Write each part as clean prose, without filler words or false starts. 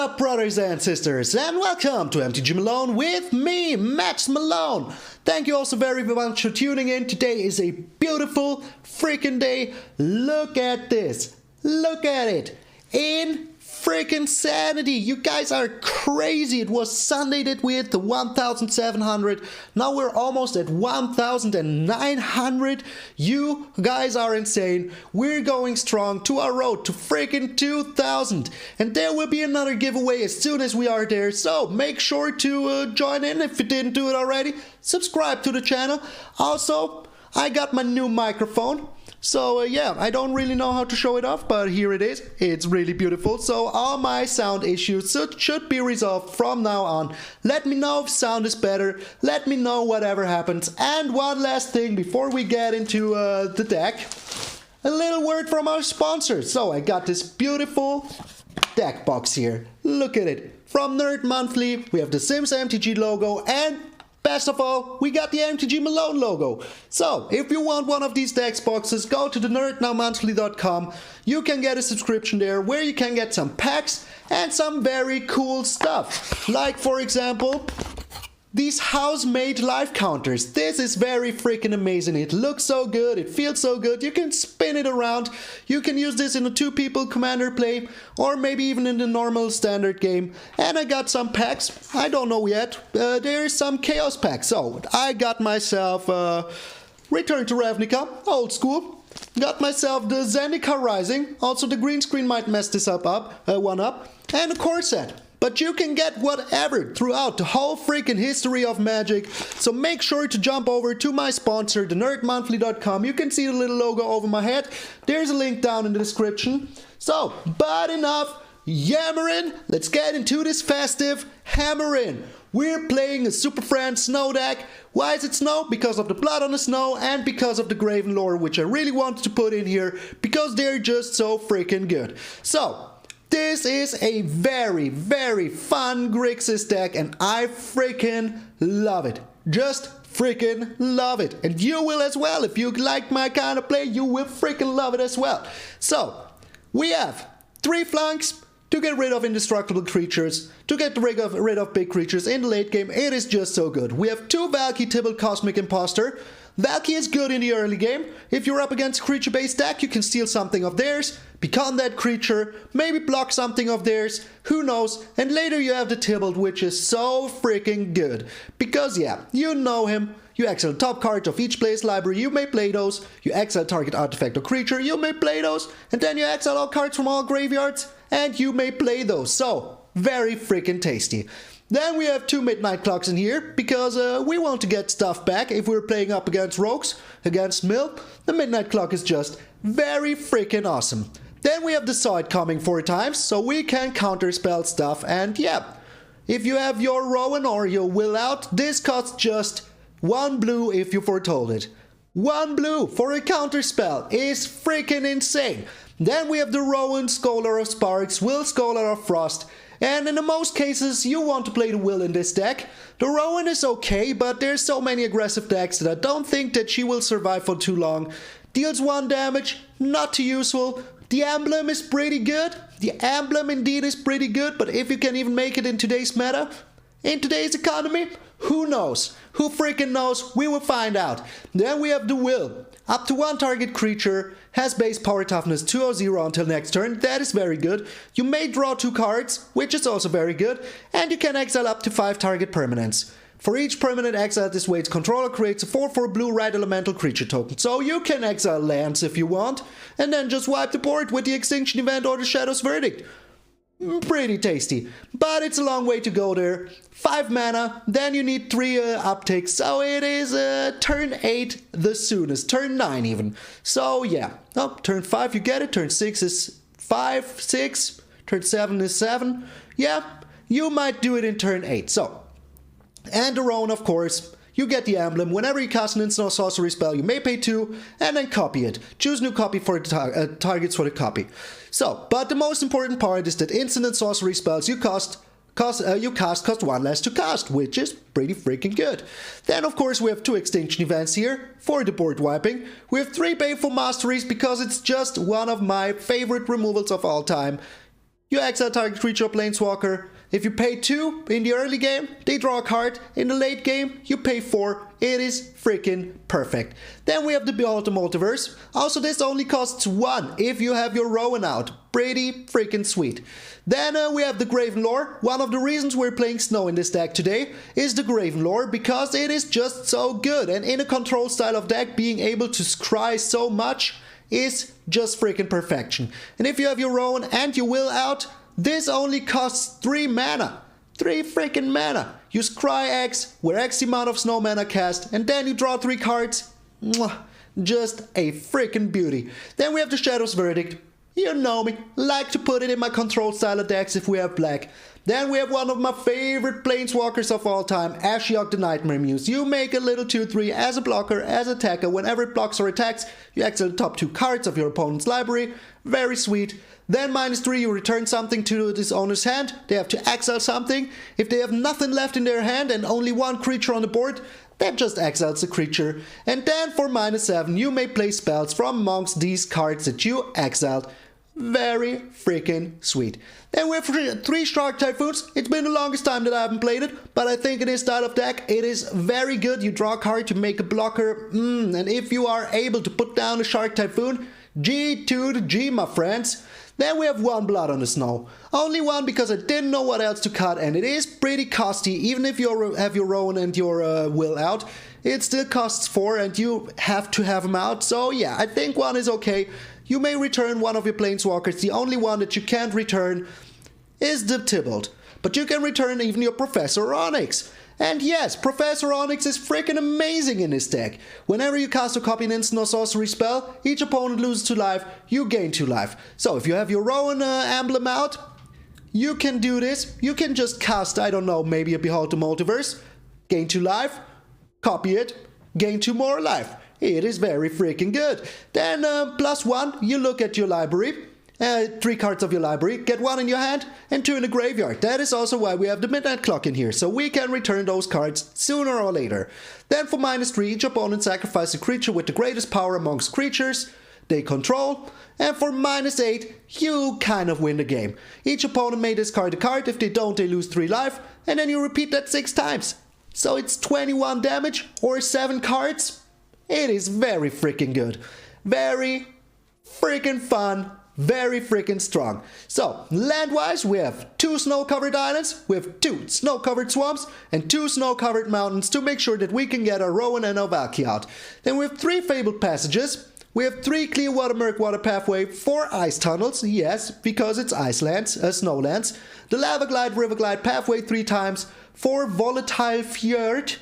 up, brothers and sisters, and welcome to MTG Malone with me, MtgA Malone. Thank you all so very much for tuning in. Today is a beautiful freaking day. Look at this. Look at it. In freaking sanity. You guys are crazy. It was Sunday that we hit the 1,700. Now we're almost at 1,900. You guys are insane. We're going strong to our road to freaking 2,000. And there will be another giveaway as soon as we are there. So make sure to join in if you didn't do it already. Subscribe to the channel. Also, I got my new microphone. So yeah, I don't really know how to show it off, but here it is. It's really beautiful. So all my sound issues should be resolved from now on. Let me know if sound is better. Let me know whatever happens. And one last thing before we get into the deck. A little word from our sponsors. So I got this beautiful deck box here. Look at it. From Nerd Monthly, we have the Sims MTG logo, and best of all, we got the MTG Malone logo. So, if you want one of these deck boxes, go to the nerdnowmonthly.com. You can get a subscription there where you can get some packs and some very cool stuff. Like, for example, these house-made life counters. This is very freaking amazing. It looks so good, it feels so good. You can spin it around. You can use this in a two-people commander play, or maybe even in the normal standard game. And I got some packs. I don't know yet. There's some chaos packs. So I got myself Return to Ravnica, old school. Got myself the Zendikar Rising. Also the green screen might mess this up, and a core set. But you can get whatever throughout the whole freaking history of Magic. So make sure to jump over to my sponsor, thenerdmonthly.com. You can see the little logo over my head. There's a link down in the description. So, but enough yammering. Let's get into this festive hammering. We're playing a Super Friends snow deck. Why is it snow? Because of the blood on the snow and because of the Graven Lore, which I really wanted to put in here because they're just so freaking good. So, this is a very, very fun GRIXIS deck, and I freaking love it. Just freaking love it. And you will as well. If you like my kind of play, you will freaking love it as well. So, we have 3 Flunks to get rid of indestructible creatures, to get rid of big creatures in the late game. It is just so good. We have 2 Valki Tibble Cosmic Imposter. Valki is good in the early game. If you're up against a creature-based deck, you can steal something of theirs, become that creature, maybe block something of theirs, who knows, and later you have the Tibbled, which is so freaking good. Because yeah, you know him, you exile top cards of each player's library, you may play those, you exile target artifact or creature, you may play those, and then you exile all cards from all graveyards, and you may play those. So, very freaking tasty. Then we have 2 Midnight Clocks in here, because we want to get stuff back if we're playing up against rogues, against Mill. The Midnight Clock is just very freaking awesome. Then we have the Side coming 4 times, so we can counterspell stuff, and yeah, if you have your Rowan or your Will out, this costs just 1 blue if you foretold it. 1 blue for a counterspell is freaking insane. Then we have the Rowan, Scholar of Sparks, Will, Scholar of Frost. And in the most cases, you want to play the Will in this deck. The Rowan is okay, but there's so many aggressive decks that I don't think that she will survive for too long. Deals 1 damage, not too useful. The Emblem is pretty good. The Emblem indeed is pretty good, but if you can even make it in today's meta, in today's economy, who knows? Who freaking knows? We will find out. Then we have the Will. Up to 1 target creature has base power toughness 2 or 0 until next turn. That is very good. You may draw 2 cards, which is also very good. And you can exile up to 5 target permanents. For each permanent exile this way, its controller creates a 4/4 blue-red elemental creature token. So you can exile lands if you want, and then just wipe the board with the Extinction Event or the Shadow's Verdict. Pretty tasty, but it's a long way to go there. 5 mana, then you need 3 uptakes, so it is turn 8 the soonest, turn 9 even. So yeah, turn 5 you get it, turn 6 is 5, 6, turn 7 is 7. Yeah, you might do it in turn 8, so. And the Rowan, of course. You get the Emblem. Whenever you cast an instant or sorcery spell, you may pay 2 and then copy it. Choose new copy for the targets for the copy. So, but the most important part is that instant and sorcery spells you cast cost 1 less to cast, which is pretty freaking good. Then, of course, we have 2 Extinction Events here for the board wiping. We have 3 Baleful Masteries because it's just one of my favorite removals of all time. you exile target creature or planeswalker. If you pay 2 in the early game, they draw a card. In the late game, you pay 4. It is freaking perfect. Then we have the Behold the Multiverse. Also, this only costs 1 if you have your Rowan out. Pretty freaking sweet. Then we have the Graven Lore. One of the reasons we're playing Snow in this deck today is the Graven Lore, because it is just so good. And in a control style of deck, being able to scry so much is just freaking perfection. And if you have your Rowan and your Will out, this only costs 3 mana. 3 freaking mana. You scry X, where X the amount of snow mana cast, and then you draw 3 cards. Mwah. Just a freaking beauty. Then we have the Shadow's Verdict. You know me, like to put it in my control style of decks if we have black. Then we have one of my favorite planeswalkers of all time, Ashiok the Nightmare Muse. You make a little 2/3 as a blocker, as attacker. Whenever it blocks or attacks, you exile the top 2 cards of your opponent's library. Very sweet. Then -3, you return something to this owner's hand. They have to exile something. If they have nothing left in their hand and only 1 creature on the board, that just exiles the creature. And then for -7, you may play spells from amongst these cards that you exiled. Very freaking sweet. Then we have 3 Shark Typhoons. It's been the longest time that I haven't played it, but I think in this style of deck it is very good. You draw a card to make a blocker, and if you are able to put down a Shark Typhoon, G to the G, my friends. Then we have 1 Blood on the Snow. Only 1 because I didn't know what else to cut, and it is pretty costly. Even if you have your Rowan and your Will out, it still costs 4 and you have to have them out. So yeah, I think 1 is okay. You may return one of your planeswalkers. The only one that you can't return is the Tybalt. But you can return even your Professor Onyx. And yes, Professor Onyx is freaking amazing in this deck. Whenever you cast or copy an instant or sorcery spell, each opponent loses 2 life, you gain 2 life. So if you have your Rowan emblem out, you can do this. You can just cast, I don't know, maybe a Behold the Multiverse, gain 2 life, copy it, gain 2 more life. It is very freaking good. Then +1, you look at your library. 3 cards of your library, get 1 in your hand and 2 in the graveyard. That is also why we have the midnight clock in here, so we can return those cards sooner or later. Then for -3, each opponent sacrifices a creature with the greatest power amongst creatures they control. And for -8, you kind of win the game. Each opponent may discard a card. If they don't, they lose 3 life, and then you repeat that 6 times. So it's 21 damage or 7 cards. It is very freaking good. Very freaking fun. Very freaking strong. So, land-wise, we have 2 snow-covered islands, we have 2 snow-covered swamps, and 2 snow-covered mountains to make sure that we can get our Rowan and our Valki out. Then we have 3 Fabled Passages, we have 3 Clearwater Pathway, 4 Ice Tunnels, yes, because it's Icelands, Snowlands, the Lava Glide, River Glide Pathway 3 times, 4 Volatile Fjord,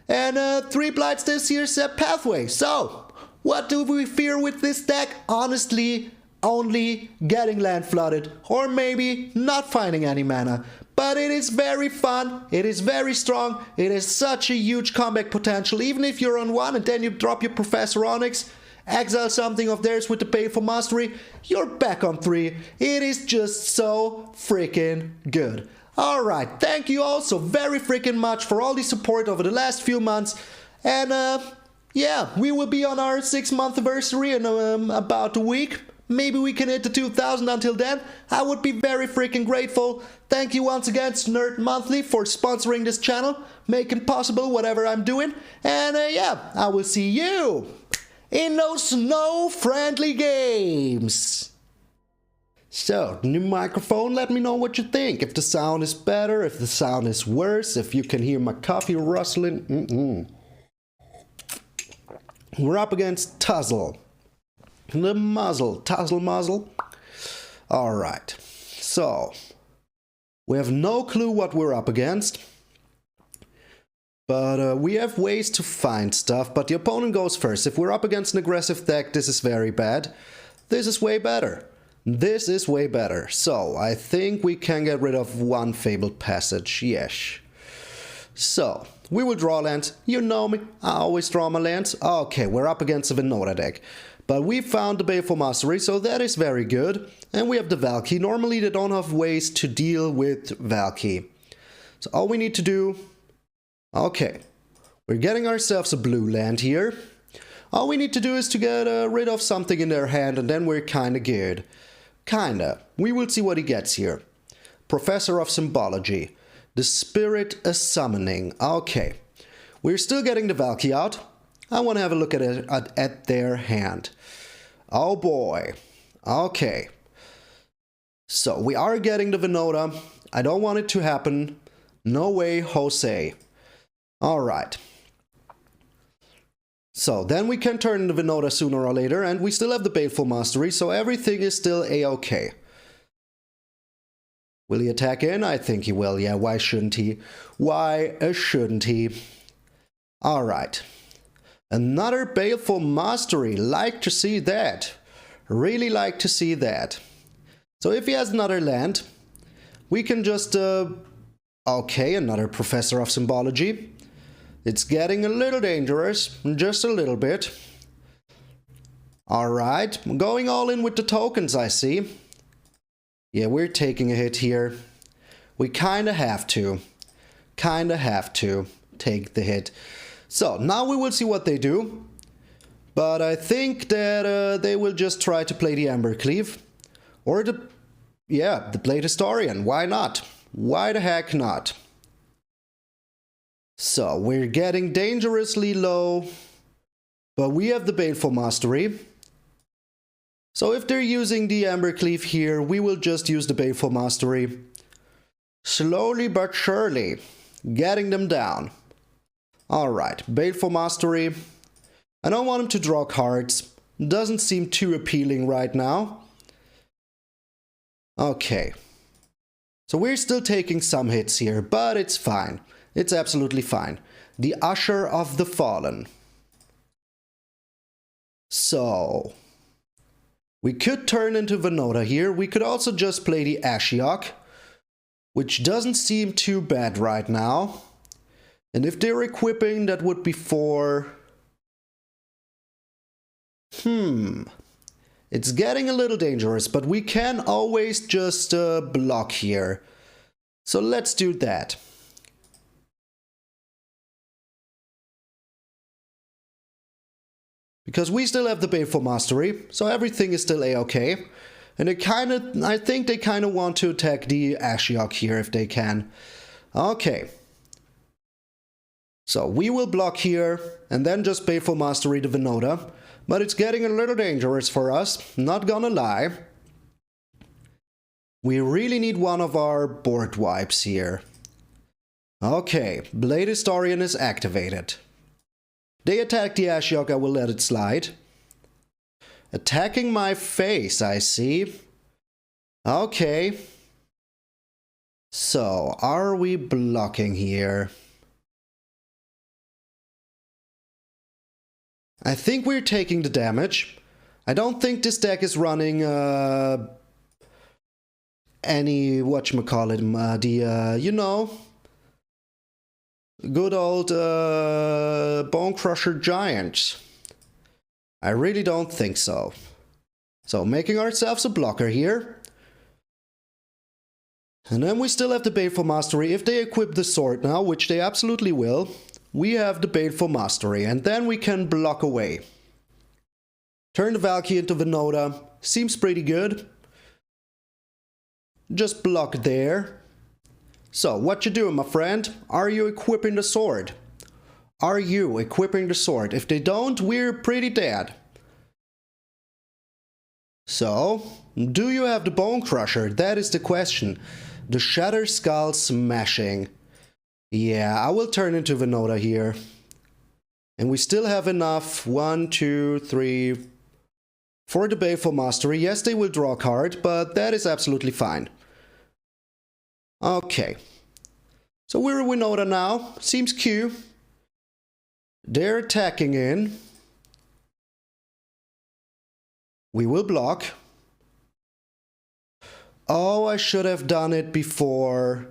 and 3 Blightstep Pathway. So, what do we fear with this deck? Honestly, only getting land flooded, or maybe not finding any mana. But it is very fun, it is very strong, it has such a huge comeback potential. Even if you're on 1 and then you drop your Professor Onyx, exile something of theirs with the Baleful Mastery, you're back on 3. It is just so freaking good. Alright, thank you all so very freaking much for all the support over the last few months. And yeah, we will be on our 6-month anniversary in about a week. Maybe we can hit the 2,000 until then. I would be very freaking grateful. Thank you once again to Nerd Monthly for sponsoring this channel, making possible whatever I'm doing. And yeah, I will see you in those snow-friendly games. So, new microphone, let me know what you think. If the sound is better, if the sound is worse, if you can hear my coffee rustling. We're up against Tuzzle. The muzzle, Tuzzle muzzle. Alright, so we have no clue what we're up against, but we have ways to find stuff. But the opponent goes first. If we're up against an aggressive deck, this is very bad. This is way better. This is way better. So I think we can get rid of 1 Fabled Passage, yes. So we will draw lands. You know me, I always draw my lands. Okay, we're up against a Venota deck. But we found the Baleful Mastery, so that is very good. And we have the Valki. Normally they don't have ways to deal with Valki. So all we need to do... Okay, we're getting ourselves a blue land here. All we need to do is to get rid of something in their hand, and then we're kinda good. Kinda. We will see what he gets here. Professor of Symbology. The Spirit a Summoning. Okay. We're still getting the Valki out. I want to have a look at it at their hand. Oh boy. Okay. So we are getting the Venota. I don't want it to happen. No way, Jose. Alright. So then we can turn the Venota sooner or later, and we still have the Baleful Mastery, so everything is still a-okay. Will he attack in? I think he will, yeah, why shouldn't he? Why shouldn't he? Alright. Another Baleful Mastery, like to see that. Really like to see that. So if he has another land, we can just, okay, another Professor of Symbology. It's getting a little dangerous, just a little bit. Alright, going all in with the tokens, I see. Yeah, we're taking a hit here. We kinda have to. Kinda have to take the hit. So, now we will see what they do. But I think that they will just try to play the Embercleave. Or the Blade Historian. Why not? Why the heck not? So, we're getting dangerously low, but we have the Baleful Mastery. So if they're using the Embercleave here, we will just use the Baleful Mastery. Slowly but surely, getting them down. Alright, Baleful Mastery. I don't want him to draw cards. Doesn't seem too appealing right now. Okay. So we're still taking some hits here, but it's fine. It's absolutely fine. The Usher of the Fallen. So, we could turn into Venota here. We could also just play the Ashiok, which doesn't seem too bad right now. And if they're equipping, that would be for... It's getting a little dangerous, but we can always just block here. So let's do that. Because we still have the Baleful Mastery, so everything is still a-okay. And I think they kinda want to attack the Ashiok here if they can. Okay. So we will block here, and then just Baleful Mastery the Venota. But it's getting a little dangerous for us, not gonna lie. We really need one of our board wipes here. Okay, Blade Historian is activated. They attack the Ashiok, I will let it slide. Attacking my face, I see. Okay. So, are we blocking here? I think we're taking the damage. I don't think this deck is running any, whatchamacallit, you know, good old Bone Crusher Giants. I really don't think so. So, making ourselves a blocker here. And then we still have the Baleful Mastery. If they equip the sword now, which they absolutely will, we have the Baleful Mastery, and then we can block away. Turn the Valki into Venota. Seems pretty good. Just block there. So, what you doing, my friend? Are you equipping the sword? Are you equipping the sword? If they don't, we're pretty dead. So, do you have the Bone Crusher? That is the question. The Shatter Skull Smashing. Yeah, I will turn into Venota here. And we still have enough. 1, 2, 3... for the Baleful Mastery. Yes, they will draw a card, but that is absolutely fine. Okay. So we're a Venota now. Seems cute. They're attacking in. We will block. Oh, I should have done it before.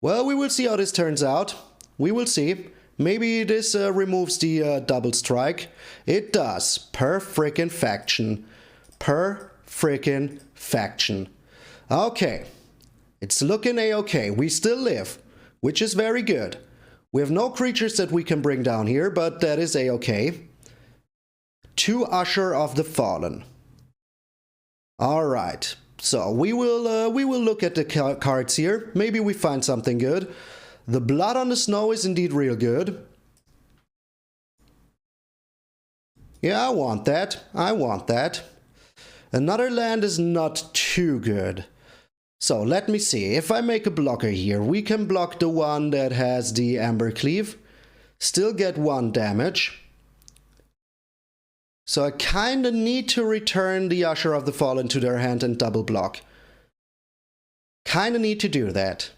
Well, we will see how this turns out. We will see. Maybe this removes the double strike. It does. Per frickin' faction. Per frickin' faction. Okay. It's looking a-okay. We still live, which is very good. We have no creatures that we can bring down here, but that is a-okay. 2 Usher of the Fallen. Alright, so we will look at the cards here. Maybe we find something good. The Blood on the Snow is indeed real good. Yeah, I want that. I want that. Another land is not too good. So let me see. If I make a blocker here, we can block the one that has the Amber Cleave. Still get 1 damage. So I kinda need to return the Usher of the Fallen to their hand and double block. Kinda need to do that.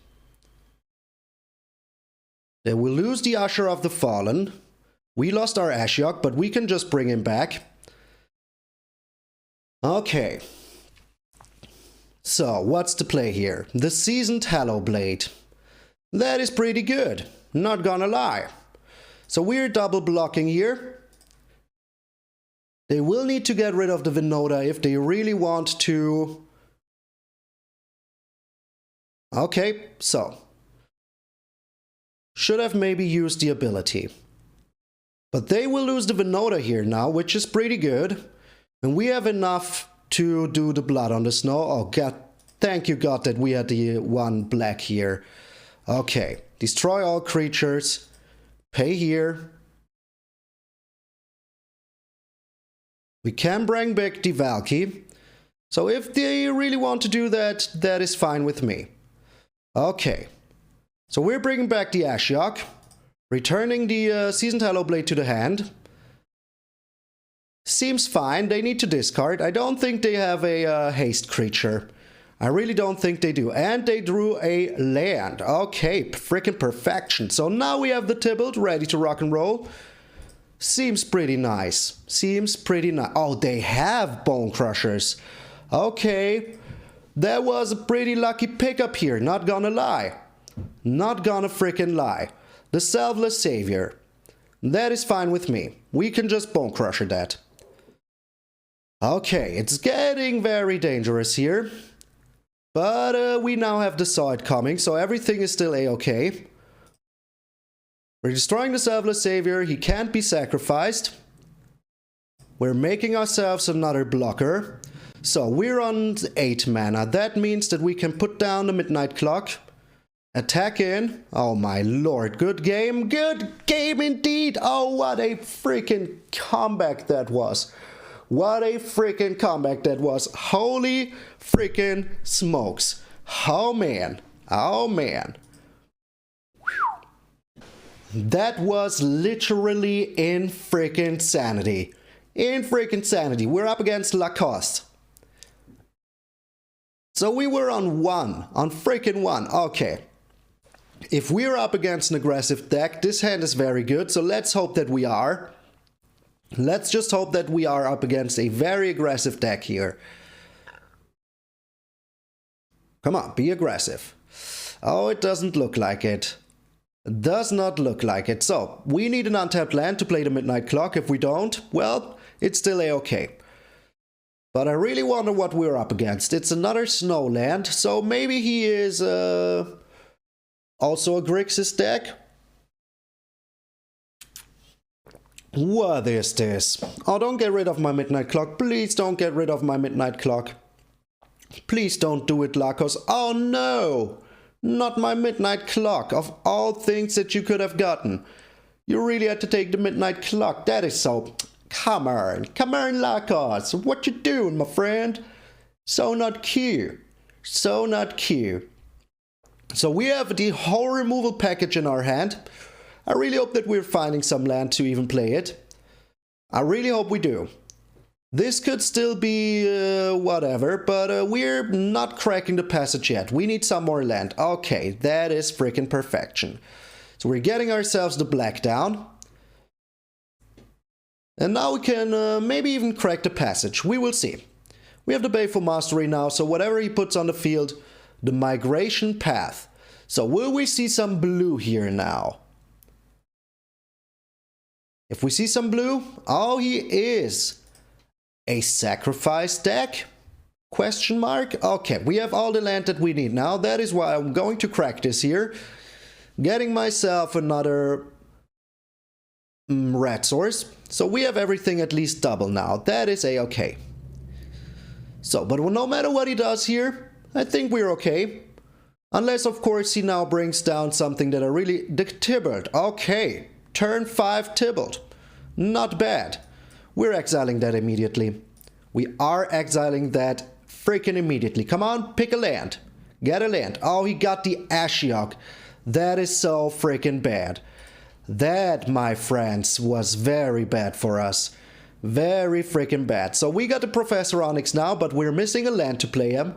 They will lose the Usher of the Fallen. We lost our Ashiok, but we can just bring him back. Okay. So, what's the play here? The Seasoned Hallowblade. That is pretty good, not gonna lie. So we're double blocking here. They will need to get rid of the Vinoda if they really want to. Okay, so. Should have maybe used the ability. But they will lose the Vinoda here now, which is pretty good. And we have enough to do the Blood on the Snow. Oh god, thank you god that we had the 1 black here. Okay, destroy all creatures. Pay here. We can bring back the Valki. So if they really want to do that, that is fine with me. Okay. So we're bringing back the Ashiok. Returning the Seasoned Hallowblade to the hand. Seems fine. They need to discard. I don't think they have a haste creature. I really don't think they do. And they drew a land. Okay, freaking perfection. So now we have the Tybalt ready to rock and roll. Seems pretty nice. Seems pretty nice. Oh, they have Bone Crushers. Okay. That was a pretty lucky pickup here. Not gonna lie. Not gonna freaking lie. The Selfless Savior. That is fine with me. We can just Bone Crusher that. Okay, it's getting very dangerous here. But we now have the Sword coming, so everything is still a-okay. We're destroying the Selfless Savior. He can't be sacrificed. We're making ourselves another blocker. So we're on 8 mana. That means that we can put down the Midnight Clock. Attack in. Oh my lord. Good game. Good game indeed. Oh, what a freaking comeback that was. What a freaking comeback that was. Holy freaking smokes. Oh man. Oh man. That was literally in freaking sanity. In freaking sanity. We're up against Lacoste. So we were on 1. On freaking 1. Okay. If we're up against an aggressive deck, this hand is very good. So let's hope that we are. Let's just hope that we are up against a very aggressive deck here. Come on, be aggressive. Oh, it doesn't look like it. Does not look like it. So, we need an untapped land to play the Midnight Clock. If we don't, well, it's still a-okay. But I really wonder what we're up against. It's another snow land, so maybe he is also a Grixis deck. What is this? Oh, don't get rid of my Midnight Clock. Please don't get rid of my Midnight Clock. Please don't do it, Lacos. Oh no! Not my Midnight Clock. Of all things that you could have gotten. You really had to take the Midnight Clock. That is so... Come on, Lacos. What you doing, my friend? So not cute. So not cute. So we have the whole removal package in our hand. I really hope that we're finding some land to even play it. I really hope we do. This could still be whatever, but we're not cracking the passage yet. We need some more land. Okay, that is freaking perfection. So we're getting ourselves the black down. And now we can maybe even crack the passage. We will see. We have the Baleful Mastery now, so whatever he puts on the field, the Migration Path. So will we see some blue here now? If we see some blue, oh, he is. A sacrifice deck? Question mark? Okay, we have all the land that we need now. That is why I'm going to crack this here. Getting myself another red source. So we have everything at least double now. That is a-okay. So, but no matter what he does here, I think we're okay. Unless, of course, he now brings down something that I really... The Tybalt. Okay. Turn 5 Tybalt. Not bad. We're exiling that immediately. We are exiling that freaking immediately. Come on, pick a land. Get a land. Oh, he got the Ashiok. That is so freaking bad. That, my friends, was very bad for us. Very freaking bad. So we got the Professor Onyx now, but we're missing a land to play him.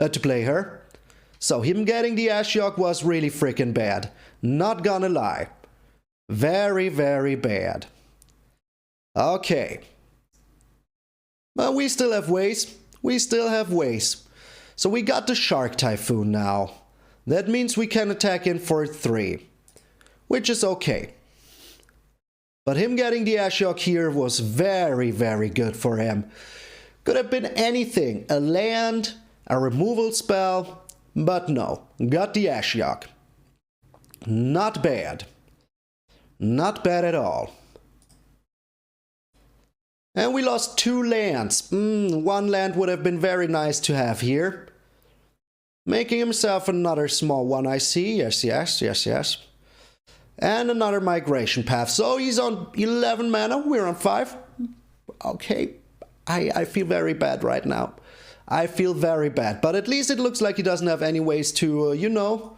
To play her. So him getting the Ashiok was really freaking bad. Not gonna lie. Very, very bad. Okay. But we still have ways. We still have ways. So we got the Shark Typhoon now. That means we can attack in for 3. Which is okay. But him getting the Ashiok here was very, very good for him. Could have been anything. A land, a removal spell. But no. Got the Ashiok. Not bad. Not bad at all. And we lost 2 lands. One land would have been very nice to have here. Making himself another small one, I see. Yes, yes, yes, yes. And another migration path. So he's on 11 mana. We're on 5. Okay. I feel very bad right now. I feel very bad. But at least it looks like he doesn't have any ways to, you know,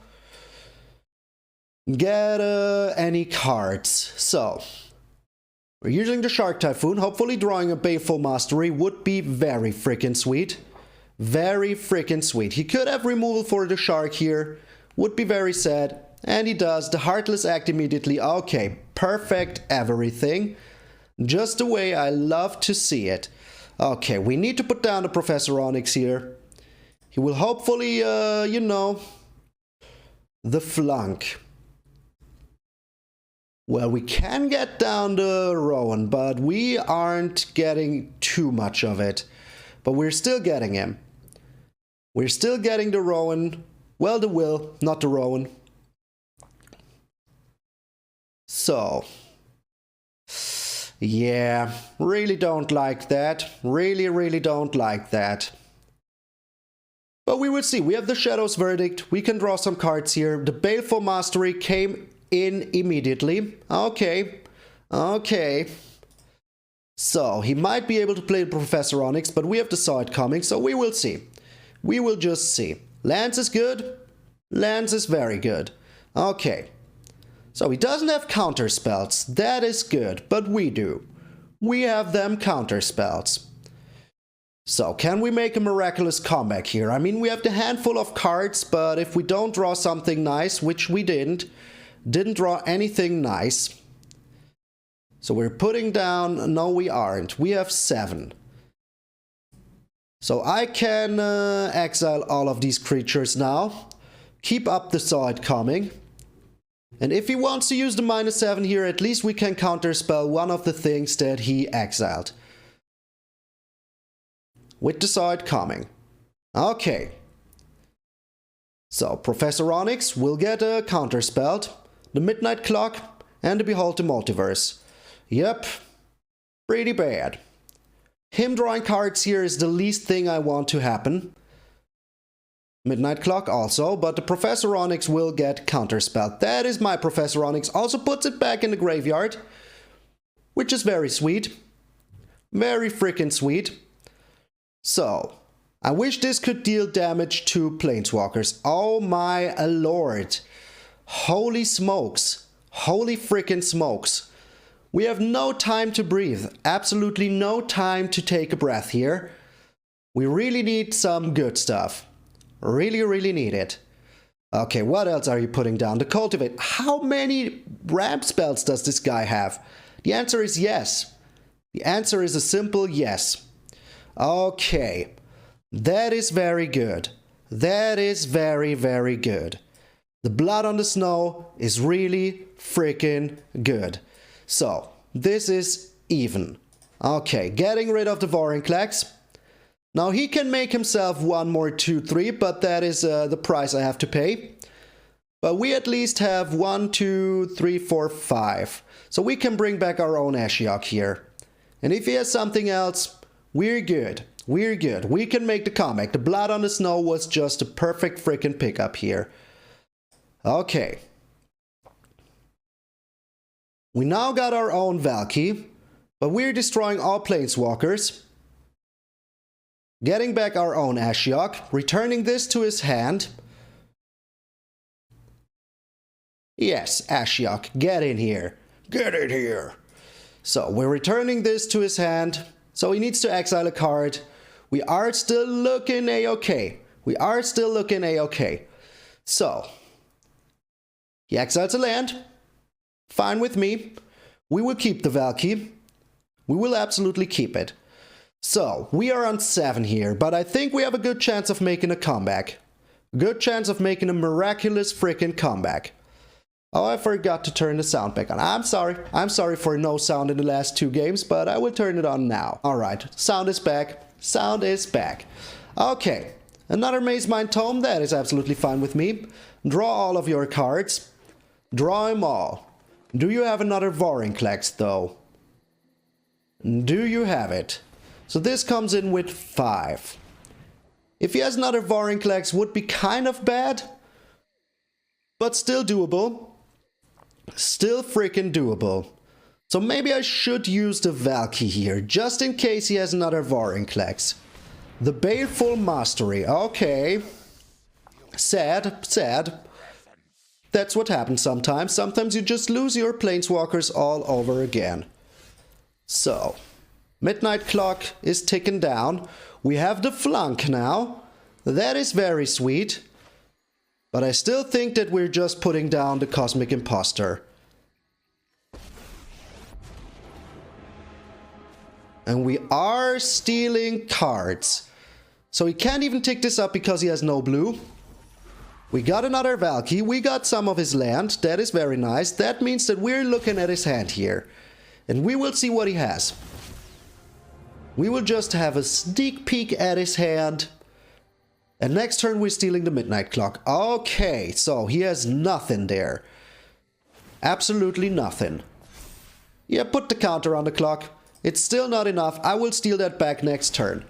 get any cards. So... we're using the Shark Typhoon. Hopefully drawing a Baleful Mastery would be very freaking sweet. Very freaking sweet. He could have removal for the Shark here. Would be very sad. And he does. The Heartless Act immediately. Okay, perfect everything. Just the way I love to see it. Okay, we need to put down the Professor Onyx here. He will hopefully, you know, the Flunk. Well, we can get down the Rowan, but we aren't getting too much of it. But we're still getting him. We're still getting the Rowan. Well, the Will, not the Rowan. So. Yeah, really don't like that. Really, really don't like that. But we will see. We have the Shadow's Verdict. We can draw some cards here. The Baleful Mastery came in immediately. Okay. Okay. So, he might be able to play Professor Onyx, but we have to saw it coming, so we will see. We will just see. Lance is good. Lance is very good. Okay. So, he doesn't have counter spells. That is good, but we do. We have them counter spells. So, can we make a miraculous comeback here? I mean, we have the handful of cards, but if we don't draw something nice, which we didn't draw anything nice. So we're putting down... no, we aren't. We have 7. So I can exile all of these creatures now. Keep up the saw it coming. And if he wants to use the -7 here, at least we can counterspell one of the things that he exiled. With the saw it coming. Okay. So Professor Onyx will get a counterspelled. The Midnight Clock and the Behold the Multiverse. Yep. Pretty bad. Him drawing cards here is the least thing I want to happen. Midnight Clock also, but the Professor Onyx will get counterspelled. That is my Professor Onyx. Also puts it back in the graveyard. Which is very sweet. Very freaking sweet. So, I wish this could deal damage to Planeswalkers. Oh my lord. Holy smokes. Holy freaking smokes. We have no time to breathe. Absolutely no time to take a breath here. We really need some good stuff. Really, really need it. Okay, what else are you putting down? The Cultivate. How many ramp spells does this guy have? The answer is yes. The answer is a simple yes. Okay. That is very good. That is very, very good. The Blood on the Snow is really freaking good. So, this is even. Okay, getting rid of the Vorinclex. Now he can make himself 1 more 2/3, but that is the price I have to pay. But we at least have 1, 2, 3, 4, 5. So we can bring back our own Ashiok here. And if he has something else, we're good. We're good. We can make the comeback. The blood on the snow was just a perfect freaking pickup here. Okay. We now got our own Valki, but we're destroying all planeswalkers. Getting back our own Ashiok, returning this to his hand. Yes, Ashiok, get in here. Get in here. So we're returning this to his hand. So he needs to exile a card. We are still looking a-okay. We are still looking a-okay. So, he exiles a land. Fine with me. We will keep the Valki. We will absolutely keep it. So, we are on 7 here, but I think we have a good chance of making a comeback. Good chance of making a miraculous freaking comeback. Oh, I forgot to turn the sound back on. I'm sorry. I'm sorry for no sound in the last 2 games, but I will turn it on now. Alright, sound is back. Sound is back. Okay, another Maze Mind Tome. That is absolutely fine with me. Draw all of your cards. Draw them all. Do you have another Vorinclex though? Do you have it? So this comes in with 5. If he has another Vorinclex, would be kind of bad, but still doable. Still freaking doable. So maybe I should use the Valki here, just in case he has another Vorinclex. The Baleful Mastery, okay. Sad, sad. That's what happens sometimes. Sometimes you just lose your planeswalkers all over again. So, Midnight Clock is ticking down. We have the Flunk now. That is very sweet. But I still think that we're just putting down the Cosmic Imposter. And we are stealing cards. So he can't even tick this up because he has no blue. We got another Valki. We got some of his land. That is very nice. That means that we're looking at his hand here. And we will see what he has. We will just have a sneak peek at his hand. And next turn we're stealing the Midnight Clock. Okay, so he has nothing there. Absolutely nothing. Yeah, put the counter on the clock. It's still not enough. I will steal that back next turn.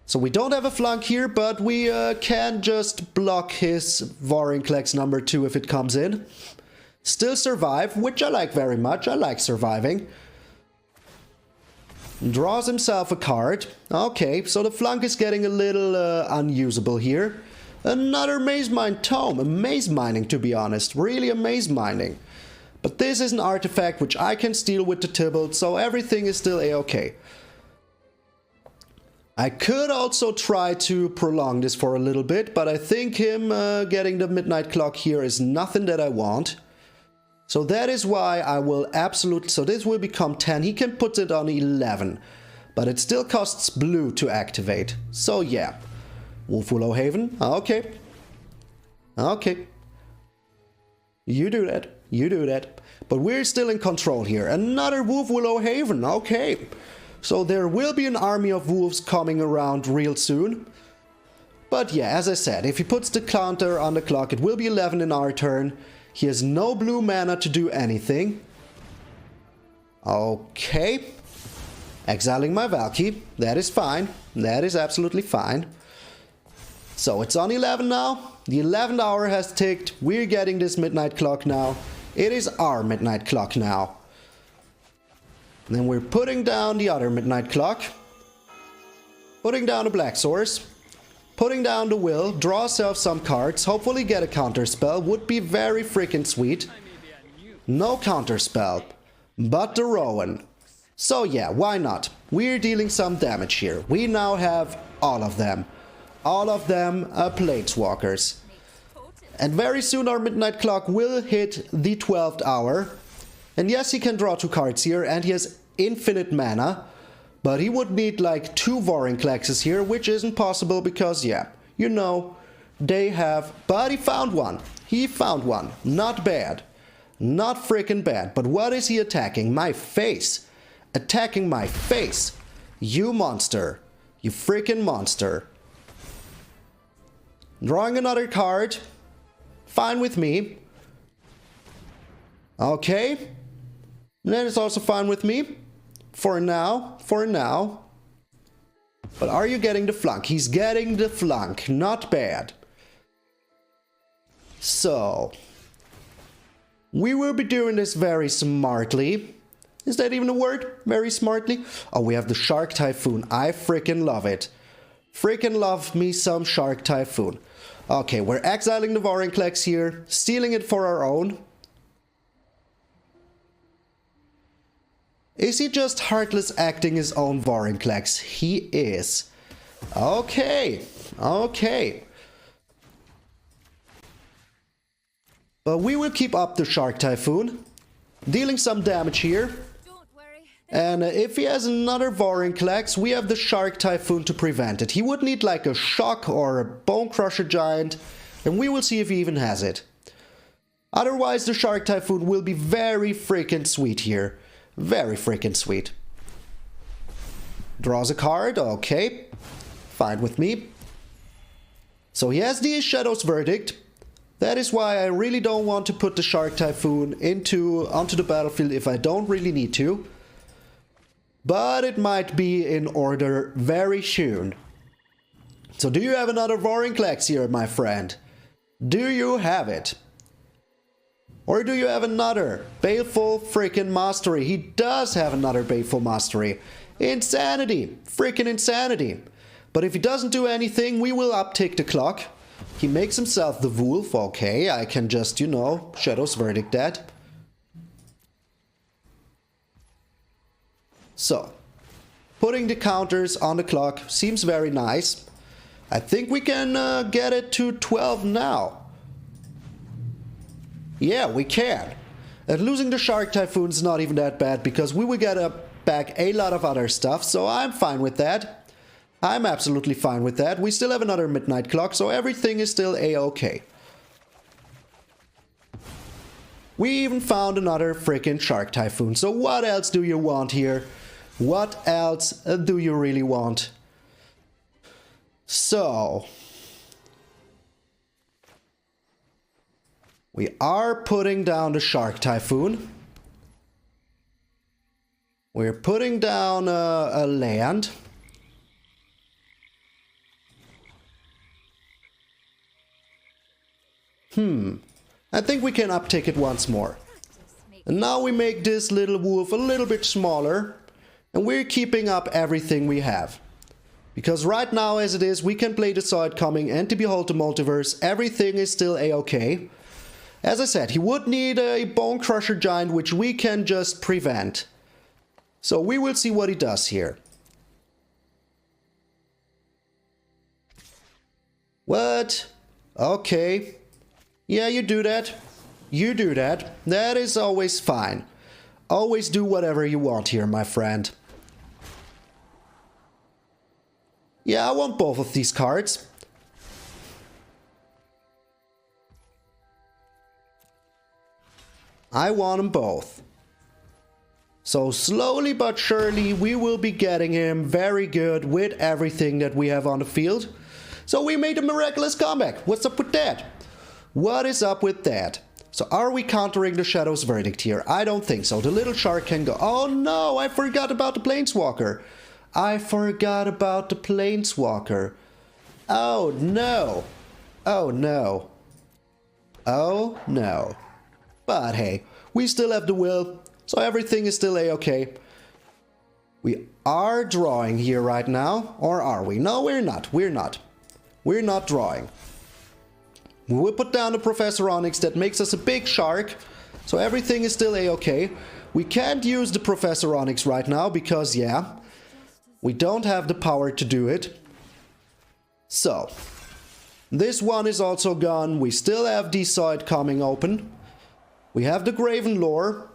So we don't have a Flunk here, but we can just block his Vorinclex number 2 if it comes in. Still survive, which I like very much. I like surviving. Draws himself a card. Okay, so the Flunk is getting a little unusable here. Another Maze Mind Tome. A maze mining, to be honest. Really a maze mining. But this is an artifact which I can steal with the Tybalt, so everything is still a-okay. I could also try to prolong this for a little bit, but I think him getting the Midnight Clock here is nothing that I want. So that is why I will absolutely... So this will become 10. He can put it on 11. But it still costs blue to activate. So yeah. Wolf Willow Haven. Okay. Okay. You do that. You do that. But we're still in control here. Another Wolf Willow Haven. Okay. So there will be an army of wolves coming around real soon. But yeah, as I said, if he puts the counter on the clock, it will be 11 in our turn. He has no blue mana to do anything. Okay. Exiling my Valki. That is fine. That is absolutely fine. So it's on 11 now. The 11th hour has ticked. We're getting this Midnight Clock now. It is our Midnight Clock now. And then we're putting down the other Midnight Clock. Putting down the Black Source. Putting down the Will, draw ourselves some cards, hopefully get a counter spell, would be very freaking sweet. No counter spell, but the Rowan. So yeah, why not? We're dealing some damage here. We now have all of them. All of them are Planeswalkers. And very soon our Midnight Clock will hit the 12th hour. And yes, he can draw 2 cards here, and he has infinite mana. But he would need like 2 Vorinclexes here, which isn't possible because, yeah, you know, they have... But he found one. He found one. Not bad. Not freaking bad. But what is he attacking? My face. Attacking my face. You monster. You freaking monster. Drawing another card. Fine with me. Okay. That is also fine with me. For now. For now. But are you getting the Flunk? He's getting the Flunk. Not bad. So, we will be doing this very smartly. Is that even a word? Very smartly? Oh, we have the Shark Typhoon. I freaking love it. Freaking love me some Shark Typhoon. Okay, we're exiling the Vorinclex here, stealing it for our own. Is he just heartless acting his own Vorinclex? He is. Okay, okay. But we will keep up the Shark Typhoon, dealing some damage here. And if he has another Vorinclex, we have the Shark Typhoon to prevent it. He would need like a Shock or a Bone Crusher Giant, and we will see if he even has it. Otherwise, the Shark Typhoon will be very freaking sweet here. Very freaking sweet. Draws a card, okay. Fine with me. So he has the Shadow's Verdict. That is why I really don't want to put the Shark Typhoon onto the battlefield if I don't really need to. But it might be in order very soon. So do you have another Vorinclex here, my friend? Do you have it? Or do you have another Baleful freaking Mastery? He does have another Baleful Mastery. Insanity. Freaking insanity. But if he doesn't do anything, we will uptick the clock. He makes himself the Wolf. Okay, I can just, you know, Shadow's Verdict that. So, putting the counters on the clock seems very nice. I think we can get it to 12 now. Yeah, we can. And losing the Shark Typhoon is not even that bad because we will get back a lot of other stuff, so I'm fine with that. I'm absolutely fine with that. We still have another midnight clock, so everything is still a-okay. We even found another freaking Shark Typhoon, so what else do you want here? What else do you really want? So, we are putting down the Shark Typhoon. We're putting down a land. I think we can uptick it once more. And now we make this little wolf a little bit smaller. And we're keeping up everything we have. Because right now as it is, we can play the Side Coming and to Behold the Multiverse. Everything is still a-okay. As I said, he would need a Bone Crusher Giant, which we can just prevent. So we will see what he does here. What? Okay. Yeah, you do that. You do that. That is always fine. Always do whatever you want here, my friend. Yeah, I want both of these cards. I want them both. So slowly but surely we will be getting him very good with everything that we have on the field. So we made a miraculous comeback. What's up with that? What is up with that? So are we countering the Shadow's Verdict here? I don't think so. The little shark can go. Oh no, I forgot about the Planeswalker. I forgot about the Planeswalker. Oh no. Oh no. Oh no. But hey, we still have the will, so everything is still a-okay. We are drawing here right now, or are we? No, we're not. We're not. We're not drawing. We will put down the Professor Onyx that makes us a big shark, so everything is still a-okay. We can't use the Professor Onyx right now because, yeah, we don't have the power to do it. So, this one is also gone. We still have Decide coming open. We have the Graven Lore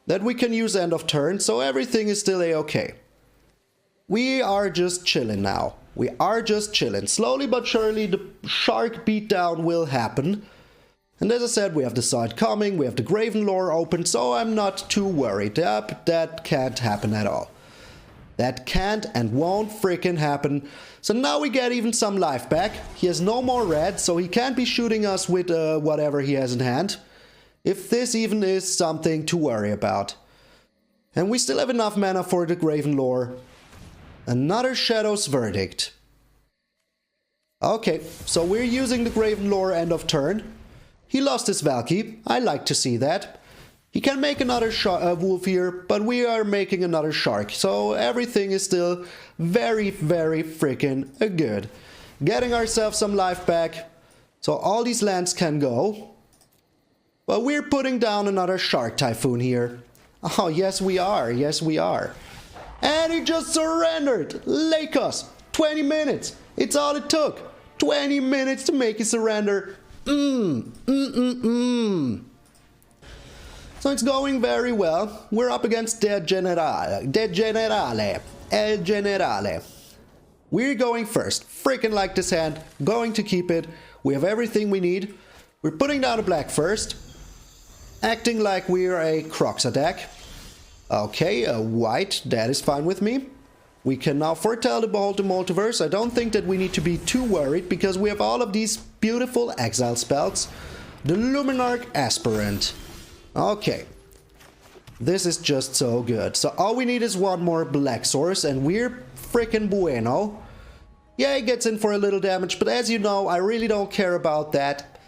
that we can use end of turn, so everything is still a-okay. We are just chilling now. We are just chilling. Slowly but surely the shark beatdown will happen. And as I said, we have the Side coming, we have the Graven Lore open, so I'm not too worried. That can't happen at all. That can't and won't freaking happen. So now we get even some life back. He has no more red, so he can't be shooting us with whatever he has in hand. If this even is something to worry about. And we still have enough mana for the Graven Lore. Another Shadow's Verdict. Okay, so we're using the Graven Lore end of turn. He lost his Valki. I like to see that. He can make another wolf here, but we are making another shark. So everything is still very, very freaking good. Getting ourselves some life back. So all these lands can go. But we're putting down another Shark Typhoon here. Oh, yes we are. Yes we are. And he just surrendered. Lake us. 20 minutes. It's all it took. 20 minutes to make it surrender. So it's going very well. We're up against El Generale. We're going first. Freaking like this hand. Going to keep it. We have everything we need. We're putting down a black first. Acting like we're a Crocs attack. Okay, a white. That is fine with me. We can now foretell the Behold the Multiverse. I don't think that we need to be too worried because we have all of these beautiful exile spells. The Luminarch Aspirant. Okay. This is just so good. So all we need is one more black source and we're freaking bueno. Yeah, he gets in for a little damage, but as you know, I really don't care about that.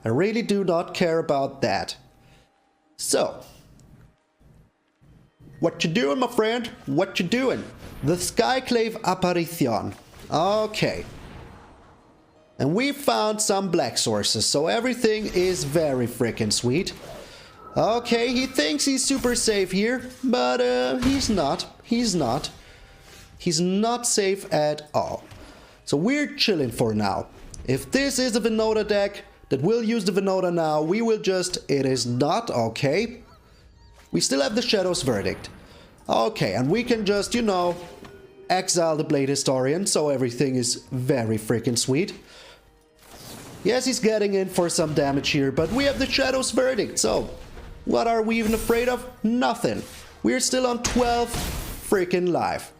I really do not care about that. So. What you doing, my friend? What you doing? The Skyclave Apparition. Okay. And we found some black sources, so everything is very freaking sweet. Okay, he thinks he's super safe here, but he's not. He's not. He's not safe at all. So we're chilling for now. If this is a Venota deck that will use the Venota now, we will just... It is not, okay. We still have the Shadow's Verdict. Okay, and we can just, you know, exile the Blade Historian, so everything is very freaking sweet. Yes, he's getting in for some damage here, but we have the Shadow's Verdict, so what are we even afraid of? Nothing. We're still on 12 freaking life.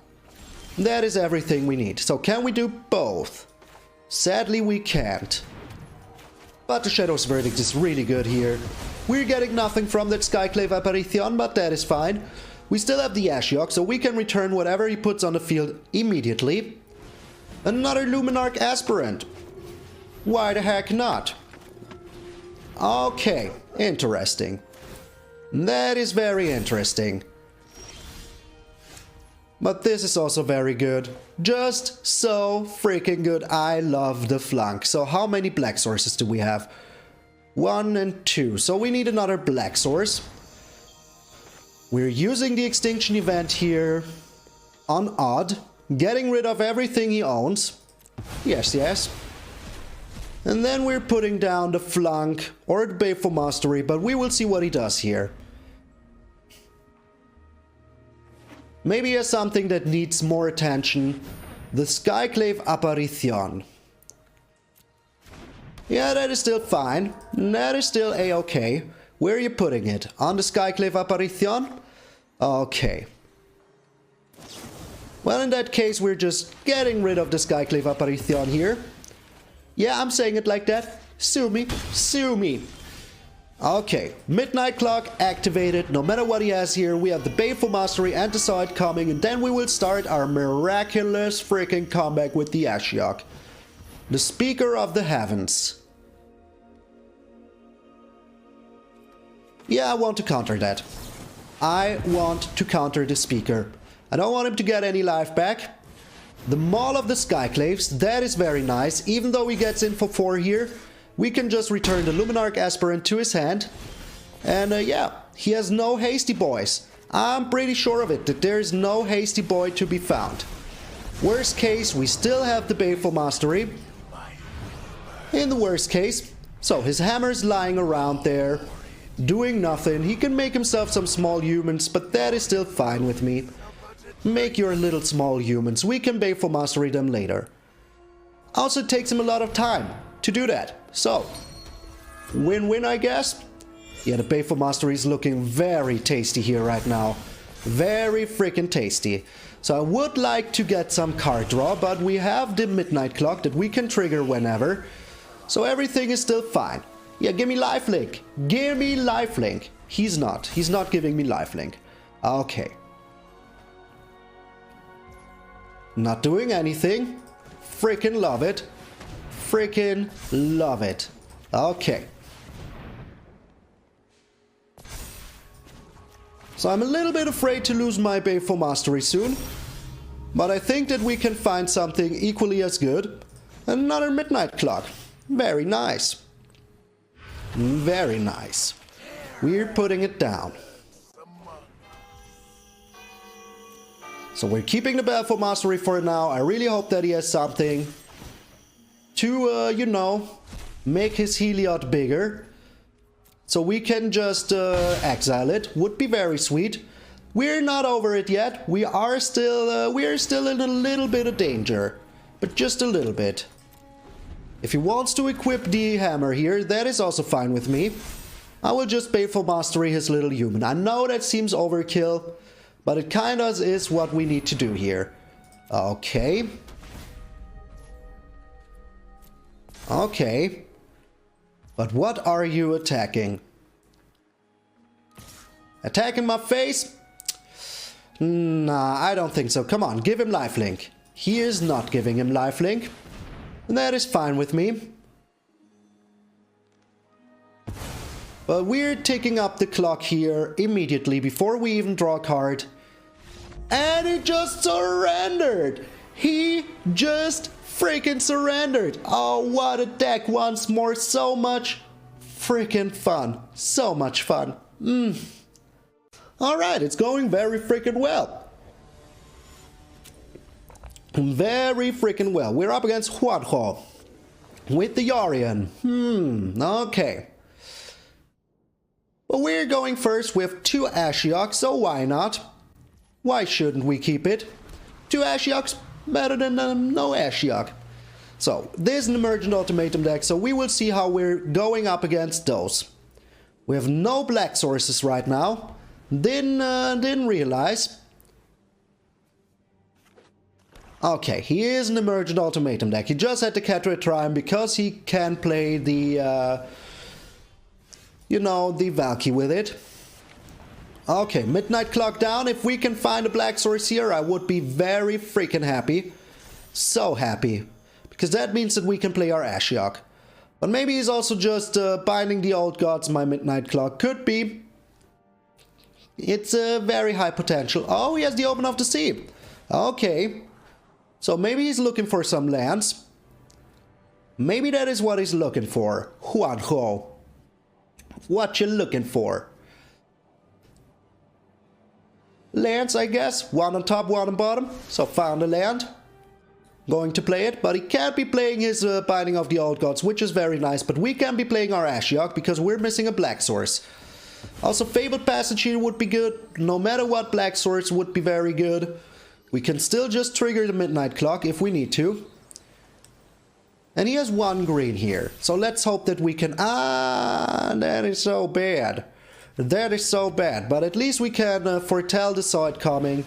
That is everything we need. So can we do both? Sadly, we can't. But the Shadow's Verdict is really good here. We're getting nothing from that Skyclave Apparition, but that is fine. We still have the Ashiok, so we can return whatever he puts on the field immediately. Another Luminarch Aspirant. Why the heck not? Okay, interesting. That is very interesting. But this is also very good. Just so freaking good. I love the Flunk. So how many black sources do we have? 1 and 2. So we need another black source. We're using the Extinction Event here on Odd. Getting rid of everything he owns. Yes, yes. And then we're putting down the Flunk or the Baleful Mastery, but we will see what he does here. Maybe he has something that needs more attention. The Skyclave Apparition. Yeah, that is still fine. That is still a-okay. Where are you putting it? On the Skyclave Apparition? Okay. Well, in that case, we're just getting rid of the Skyclave Apparition here. Yeah, I'm saying it like that. Sue me. Sue me. Okay. Midnight Clock activated. No matter what he has here, we have the Baleful Mastery and the Side coming, and then we will start our miraculous freaking comeback with the Ashiok. The Speaker of the Heavens. Yeah, I want to counter that. I want to counter the Speaker. I don't want him to get any life back. The Maul of the Skyclaves, that is very nice. Even though he gets in for 4 here, we can just return the Luminarch Aspirant to his hand. And yeah, he has no Hasty Boys. I'm pretty sure of it, that there is no Hasty Boy to be found. Worst case, we still have the Baleful Mastery. In the worst case. So his hammer's lying around there, doing nothing. He can make himself some small humans, but that is still fine with me. Make your little small humans. We can Baleful Mastery them later. Also, it takes him a lot of time to do that. So, win-win, I guess. Yeah, the Baleful Mastery is looking very tasty here right now. Very freaking tasty. So I would like to get some card draw, but we have the Midnight Clock that we can trigger whenever. So everything is still fine. Yeah, give me lifelink. Give me lifelink. He's not. He's not giving me lifelink. Okay. Not doing anything. Freaking love it. Freaking love it. Okay. So I'm a little bit afraid to lose my Baleful Mastery soon. But I think that we can find something equally as good. Another Midnight Clock. Very nice. Very nice. We're putting it down. So we're keeping the Baleful Mastery for now. I really hope that he has something to, you know, make his Heliod bigger. So we can just exile it. Would be very sweet. We're not over it yet. We are still in a little bit of danger. But just a little bit. If he wants to equip the hammer here, that is also fine with me. I will just Baleful Mastery his little human. I know that seems overkill, but it kind of is what we need to do here. Okay. Okay. But what are you attacking? Attacking my face? Nah, I don't think so. Come on, give him lifelink. He is not giving him lifelink. And that is fine with me. But we're ticking up the clock here immediately before we even draw a card. And he just surrendered! He just freaking surrendered! Oh, what a deck once more! So much freaking fun! So much fun! Alright, it's going very freaking well. Very freaking well. We're up against Huanho with the Yorion. Okay. Well, we're going first with 2 Ashiok, so why not? Why shouldn't we keep it? 2 Ashioks better than no Ashiok. So, this is an Emergent Ultimatum deck, so we will see how we're going up against those. We have no black sources right now. Didn't realize. Okay, he is an Emergent Ultimatum deck. He just had the Catray Triumph because he can play the, you know, the Valki with it. Okay, Midnight Clock down. If we can find a black source here, I would be very freaking happy. So happy. Because that means that we can play our Ashiok. But maybe he's also just binding the old gods, my Midnight Clock. Could be. It's a very high potential. Oh, he has the Open of the Sea. Okay. So maybe he's looking for some lands. Maybe that is what he's looking for. Huanho. What you looking for? Lands, I guess. One on top, one on bottom. So found a land. Going to play it, but he can't be playing his Binding of the Old Gods, which is very nice. But we can be playing our Ashiok because we're missing a black source. Also, Fabled Passage here would be good. No matter what, black source would be very good. We can still just trigger the Midnight Clock if we need to. And he has 1 green here. So let's hope that we can... Ah, that is so bad. That is so bad. But at least we can foretell the side coming.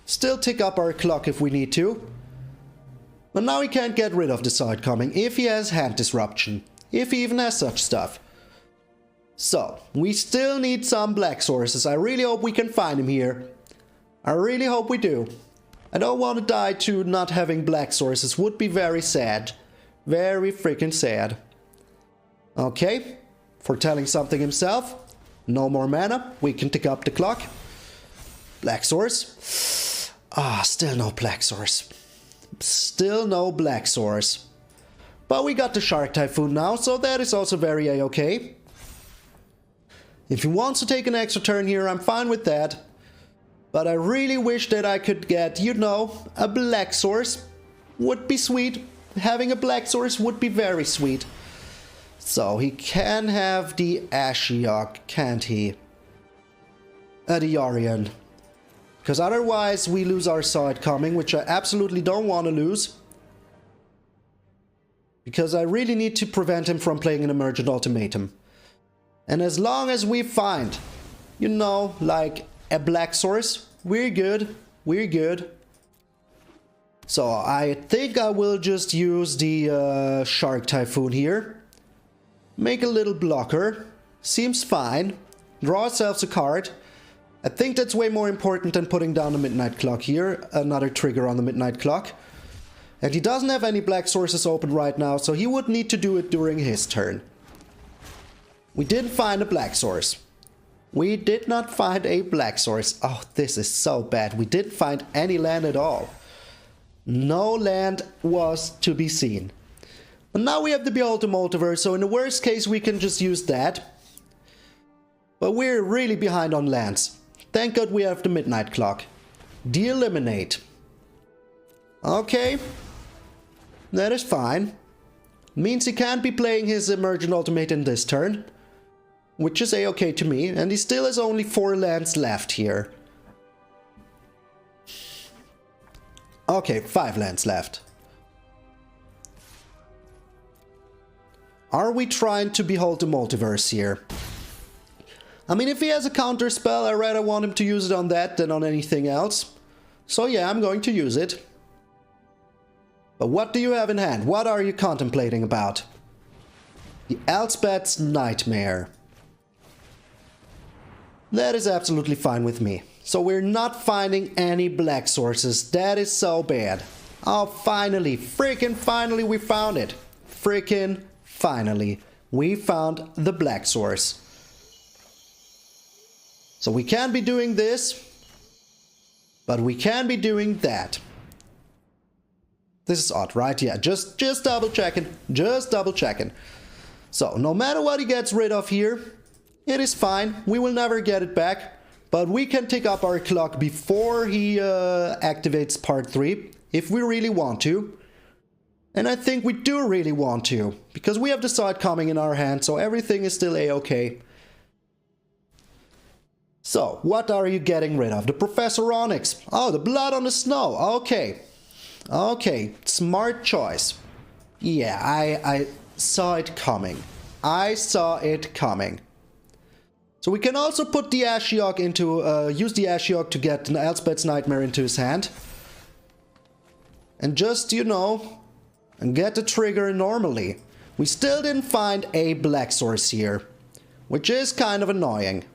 Still tick up our clock if we need to. But now he can't get rid of the side coming if he has hand disruption. If he even has such stuff. So, we still need some black sources. I really hope we can find him here. I really hope we do. I don't want to die to not having black sources. Would be very sad. Very freaking sad. Okay. Foretelling something himself. No more mana. We can tick up the clock. Black source. Ah, still no black source. Still no black source. But we got the Shark Typhoon now, so that is also very a-okay. If he wants to take an extra turn here, I'm fine with that. But I really wish that I could get, you know, a black source. Would be sweet. Having a black source would be very sweet. So he can have the Ashiok, can't he? The Yorion. Because otherwise we lose our side coming, which I absolutely don't want to lose. Because I really need to prevent him from playing an Emergent Ultimatum. And as long as we find, you know, like a black source, we're good. We're good. So I think I will just use the Shark Typhoon here. Make a little blocker. Seems fine. Draw ourselves a card. I think that's way more important than putting down the midnight clock here. Another trigger on the midnight clock. And he doesn't have any black sources open right now, so he would need to do it during his turn. We didn't find a black source. We did not find a black source. Oh, this is so bad. We didn't find any land at all. No land was to be seen. But now we have the Behold the Multiverse, so in the worst case we can just use that. But we're really behind on lands. Thank God we have the midnight clock. De-eliminate. Okay. That is fine. Means he can't be playing his Emergent Ultimate in this turn. Which is a-okay to me. And he still has only 4 lands left here. Okay, 5 lands left. Are we trying to Behold the Multiverse here? I mean, if he has a counter spell, I rather want him to use it on that than on anything else. So yeah, I'm going to use it. But what do you have in hand? What are you contemplating about? The Elspeth's Nightmare. That is absolutely fine with me. So we're not finding any black sources. That is so bad. Oh, finally. Freaking finally we found it. Freaking finally. We found the black source. So we can be doing this. But we can be doing that. This is odd, right? Yeah, just double checking. Just double checking. So no matter what he gets rid of here, it is fine. We will never get it back. But we can tick up our clock before he activates part 3, if we really want to. And I think we do really want to, because we have the side coming in our hand, so everything is still a-okay. So, what are you getting rid of? The Professor Onyx. Oh, the Blood on the Snow. Okay. Okay, smart choice. Yeah, I saw it coming. I saw it coming. So we can also put the Ashiok into, use the Ashiok to get Elspeth's Nightmare into his hand. And just, you know, and get the trigger normally. We still didn't find a black source here, which is kind of annoying.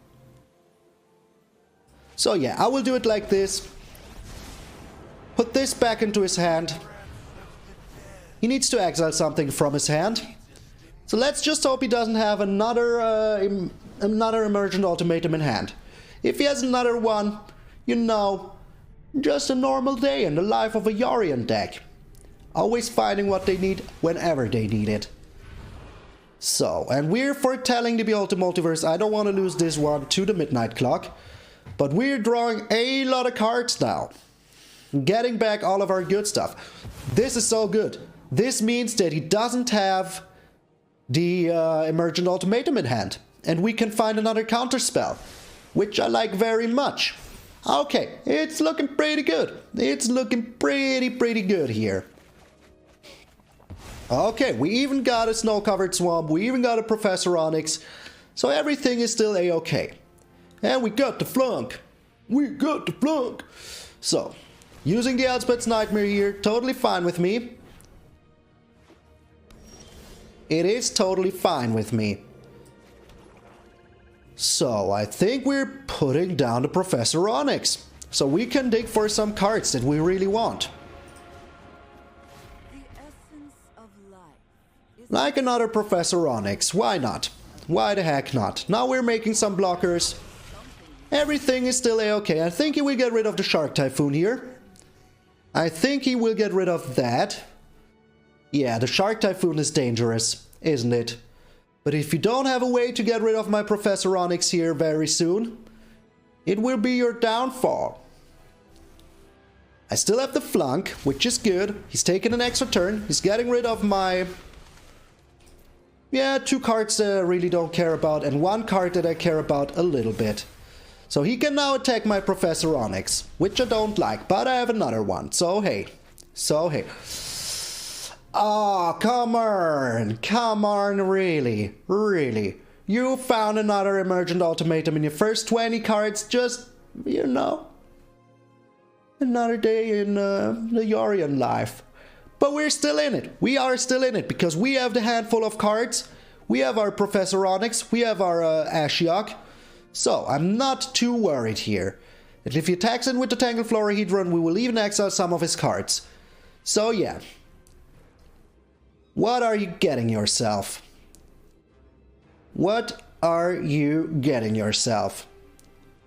So yeah, I will do it like this. Put this back into his hand. He needs to exile something from his hand. So let's just hope he doesn't have another Emergent Ultimatum in hand. If he has another one, you know, just a normal day in the life of a Yorion deck. Always finding what they need whenever they need it. So, and we're foretelling the Behold the Multiverse. I don't want to lose this one to the midnight clock. But we're drawing a lot of cards now. Getting back all of our good stuff. This is so good. This means that he doesn't have the Emergent Ultimatum in hand. And we can find another counterspell, which I like very much. Okay, it's looking pretty good. It's looking pretty good here. Okay, we even got a Snow-Covered Swamp. We even got a Professor Onyx. So everything is still a-okay. And we got the Flunk. We got the Flunk. So, using the Elspeth's Nightmare here, totally fine with me. It is totally fine with me. So, I think we're putting down the Professor Onyx. So we can dig for some cards that we really want. Like another Professor Onyx, why not? Why the heck not? Now we're making some blockers. Everything is still a-okay. I think he will get rid of the Shark Typhoon here. I think he will get rid of that. Yeah, the Shark Typhoon is dangerous, isn't it? But if you don't have a way to get rid of my Professor Onyx here very soon, it will be your downfall. I still have the Flunk, which is good. He's taking an extra turn. He's getting rid of my... yeah, 2 cards that I really don't care about, and 1 card that I care about a little bit. So he can now attack my Professor Onyx, which I don't like, but I have another one. So hey. So hey. Oh, come on, really, really. You found another Emergent Ultimatum in your first 20 cards, just, you know, another day in the Yorion life. But we're still in it. We are still in it, because we have the handful of cards. We have our Professor Onyx, we have our Ashiok. So, I'm not too worried here. And if he attacks in with the Tangled Florahedron, we will even exile some of his cards. So yeah. What are you getting yourself? What are you getting yourself?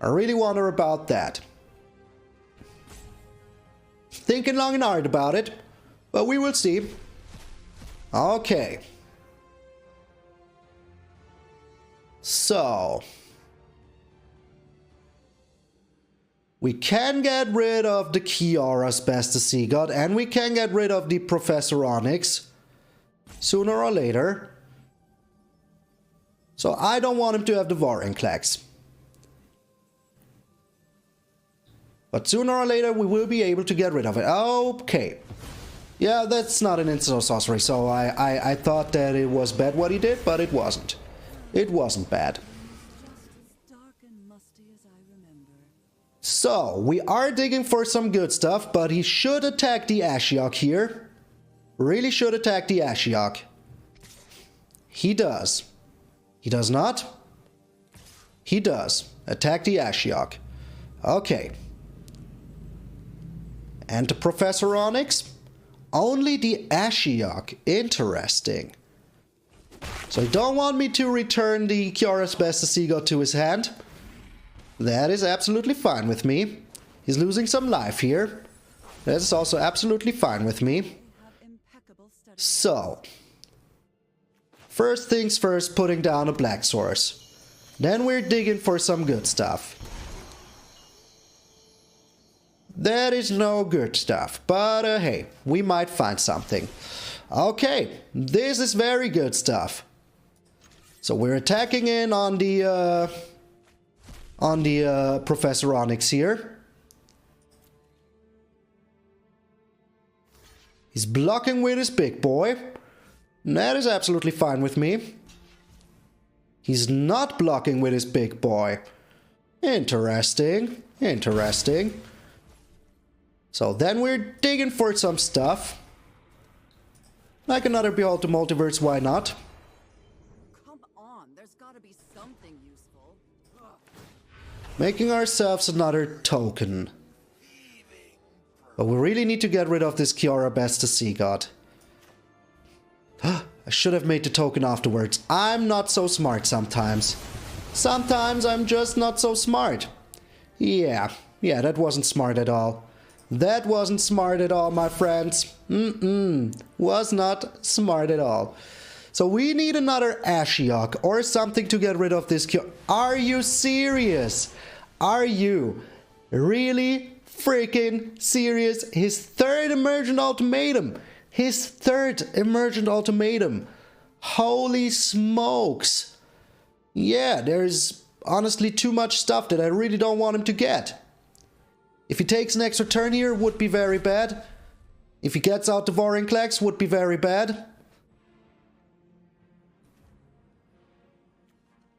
I really wonder about that. Thinking long and hard about it, but we will see. Okay. So... we can get rid of the Kiara's Best Sea God, and we can get rid of the Professor Onyx sooner or later. So I don't want him to have the Vorinclex. But sooner or later we will be able to get rid of it. Okay. Yeah, that's not an instant sorcery, so I thought that it was bad what he did, but it wasn't. It wasn't bad. So, we are digging for some good stuff, but he should attack the Ashiok here. Really should attack the Ashiok. He does. He does not. He does. Attack the Ashiok. Okay. And the Professor Onyx? Only the Ashiok. Interesting. So you don't want me to return the Kiara's Best Sea God to his hand? That is absolutely fine with me. He's losing some life here. That is also absolutely fine with me. So, first things first, putting down a black source. Then we're digging for some good stuff. That is no good stuff, but hey, we might find something. Okay, this is very good stuff. So we're attacking in on the Professor Onyx here. He's blocking with his big boy. That is absolutely fine with me. He's not blocking with his big boy. Interesting. Interesting. So then we're digging for some stuff. Like another Behold the Multiverse, why not? Come on, there's gotta be something useful. Making ourselves another token. But we really need to get rid of this Kiara Best Sea God. I should have made the token afterwards. I'm not so smart sometimes. Sometimes I'm just not so smart. Yeah, that wasn't smart at all. That wasn't smart at all, my friends. Was not smart at all. So we need another Ashiok or something to get rid of this Kiara. Are you serious? Are you really freaking serious? His third Emergent Ultimatum. His third Emergent Ultimatum. Holy smokes. Yeah, there's honestly too much stuff that I really don't want him to get. If he takes an extra turn here, would be very bad. If he gets out the Vorinclex, would be very bad.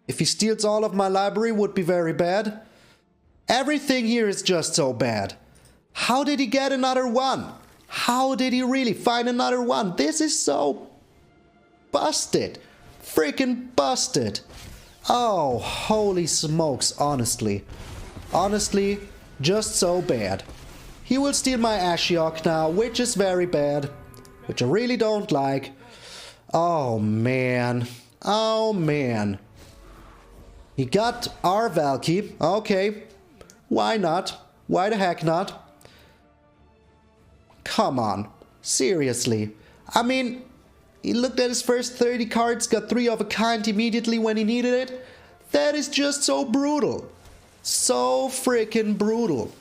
If he steals all of my library, would be very bad. Everything here is just so bad. How did he get another one? How did he really find another one? This is so busted. Freaking busted. Oh, holy smokes, honestly. Honestly, just so bad. He will steal my Ashiok now, which is very bad. Which I really don't like. Oh, man. Oh, man. He got our Valki. Okay. Why not? Why the heck not? Come on. Seriously. I mean, he looked at his first 30 cards, got 3 of a kind immediately when he needed it. That is just so brutal. So freaking brutal.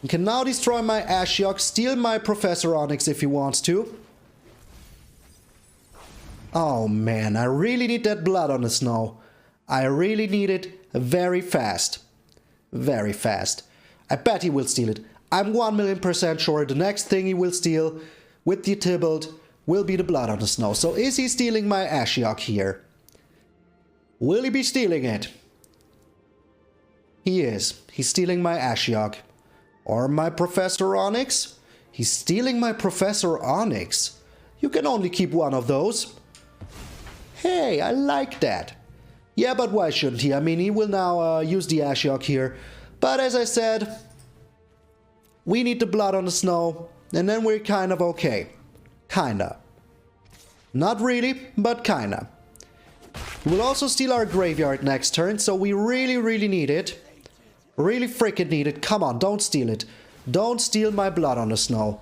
He can now destroy my Ashiok, steal my Professor Onyx if he wants to. Oh man, I really need that blood on the snow. I really need it very fast. Very fast. I bet he will steal it. I'm 1,000,000% sure the next thing he will steal with the Tybalt will be the blood on the snow. So is he stealing my Ashiok here? Will he be stealing it? He is. He's stealing my Ashiok. Or my Professor Onyx? He's stealing my Professor Onyx. You can only keep one of those. Hey, I like that. Yeah, but why shouldn't he? I mean, he will now use the Ashiok here. But as I said, we need the blood on the snow, and then we're kind of okay. Kinda. Not really, but kinda. We'll also steal our graveyard next turn, so we really, really need it. Really freaking need it. Come on, don't steal it. Don't steal my blood on the snow.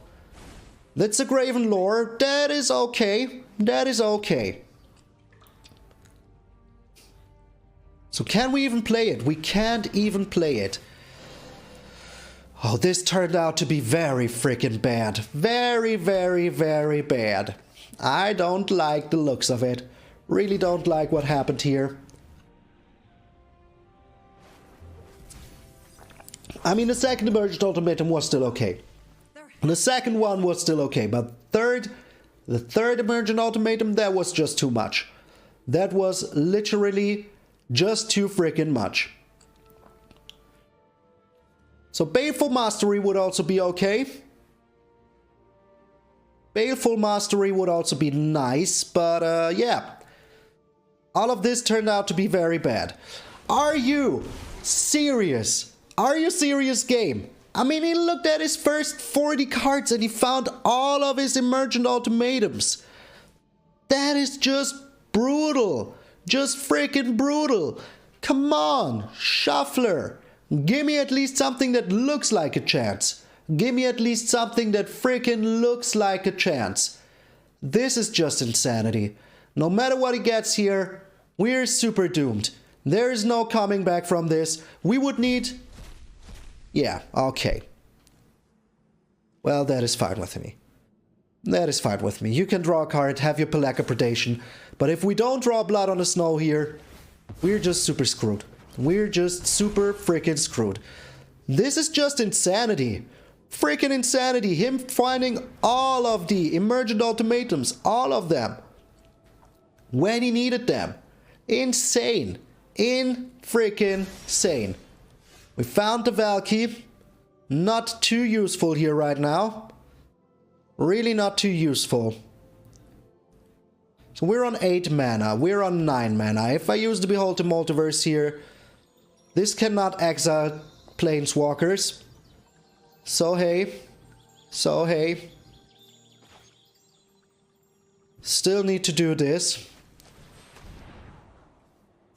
That's a Graven Lore. That is okay. That is okay. So can we even play it? We can't even play it. Oh, this turned out to be very freaking bad. Very, very, very bad. I don't like the looks of it. Really don't like what happened here. I mean, the second Emergent Ultimatum was still okay. The second one was still okay, but the third Emergent Ultimatum, that was just too much. That was literally just too freaking much. So Baleful Mastery would also be okay. Baleful Mastery would also be nice, but yeah. All of this turned out to be very bad. Are you serious? Are you serious, game? I mean, he looked at his first 40 cards and he found all of his Emergent Ultimatums. That is just brutal. Just freaking brutal. Come on, Shuffler. Give me at least something that looks like a chance. Give me at least something that freaking looks like a chance. This is just insanity. No matter what he gets here, we're super doomed. There is no coming back from this. We would need... Yeah, okay. Well, that is fine with me. That is fine with me. You can draw a card, have your Peleka Predation, but if we don't draw blood on the snow here, we're just super screwed. We're just super freaking screwed. This is just insanity. Freaking insanity. Him finding all of the Emergent Ultimatums, all of them, when he needed them. Insane. Freaking insane. We found the Valki. Not too useful here right now. Really not too useful. So we're on 8 mana. We're on 9 mana. If I use the Behold the Multiverse here, this cannot exile Planeswalkers. So hey. So hey. Still need to do this.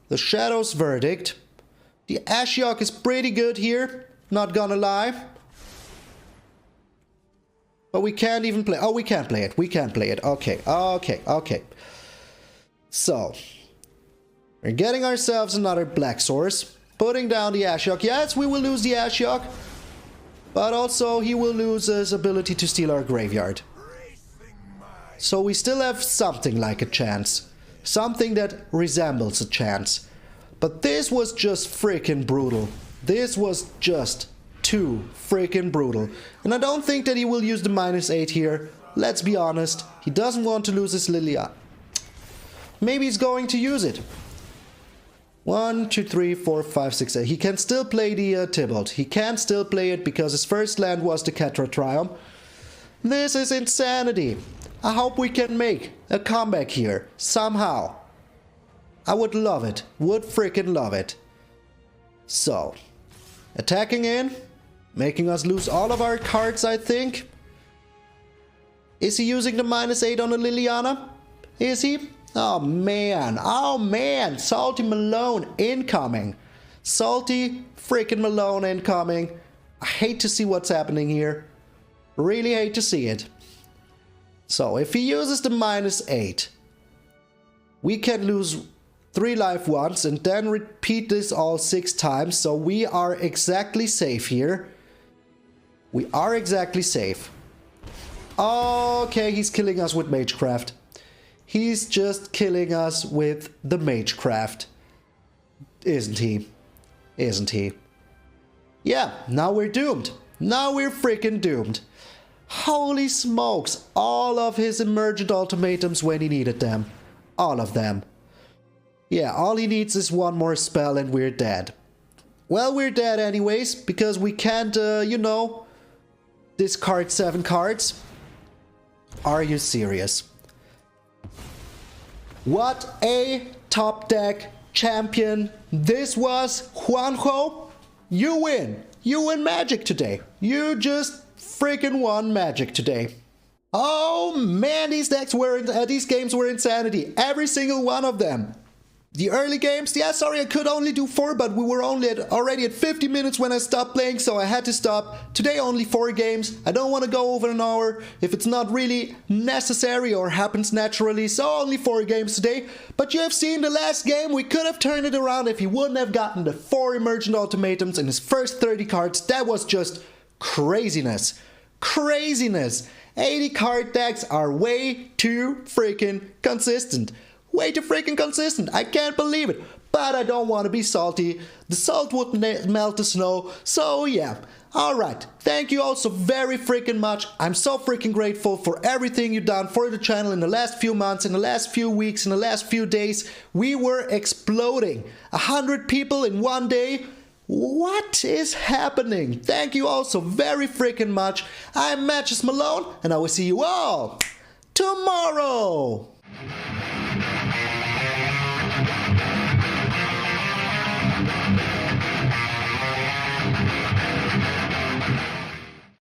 The Shadow's Verdict. The Ashiok is pretty good here, not gonna lie. But we can't even play... Oh, we can't play it. We can't play it. Okay, okay, okay. So, we're getting ourselves another Black Source. Putting down the Ashiok. Yes, we will lose the Ashiok. But also, he will lose his ability to steal our graveyard. So we still have something like a chance. Something that resembles a chance. But this was just freaking brutal. This was just too freaking brutal. And I don't think that he will use the -8 here. Let's be honest. He doesn't want to lose his Lilia. Maybe he's going to use it. 1, 2, 3, 4, 5, 6, 8. He can still play the Tybalt. He can still play it because his first land was the Catra Triumph. This is insanity. I hope we can make a comeback here. Somehow. I would love it. Would freaking love it. So. Attacking in. Making us lose all of our cards, I think. Is he using the -8 on the Liliana? Is he? Oh man. Oh man. Salty Malone incoming. Salty freaking Malone incoming. I hate to see what's happening here. Really hate to see it. So, if he uses the -8, we can lose 3 life once and then repeat this all 6 times. So, we are exactly safe here. We are exactly safe. Okay, he's killing us with Magecraft. He's just killing us with the Magecraft. Isn't he? Isn't he? Yeah, now we're doomed. Now we're freaking doomed. Holy smokes, all of his Emergent Ultimatums when he needed them. All of them. Yeah, all he needs is one more spell and we're dead. Well, we're dead anyways, because we can't, you know, discard 7 cards. Are you serious? What a top deck champion. This was Juanjo. You win. You win Magic today. You just freaking won Magic today. Oh man, these games were insanity. Every single one of them. The early games, yeah, sorry, I could only do 4, but we were already at 50 minutes when I stopped playing, so I had to stop. Today only 4 games. I don't want to go over an hour if it's not really necessary or happens naturally, so only 4 games today. But you have seen the last game, we could have turned it around if he wouldn't have gotten the 4 Emergent Ultimatums in his first 30 cards. That was just craziness. Craziness. 80 card decks are way too freaking consistent. Way too freaking consistent. I can't believe it. But I don't want to be salty. The salt would melt the snow. So yeah. Alright. Thank you all so very freaking much. I'm so freaking grateful for everything you've done for the channel in the last few months, in the last few weeks, in the last few days. We were exploding. 100 people in one day. What is happening? Thank you all so very freaking much. I'm MTG Malone, and I will see you all tomorrow.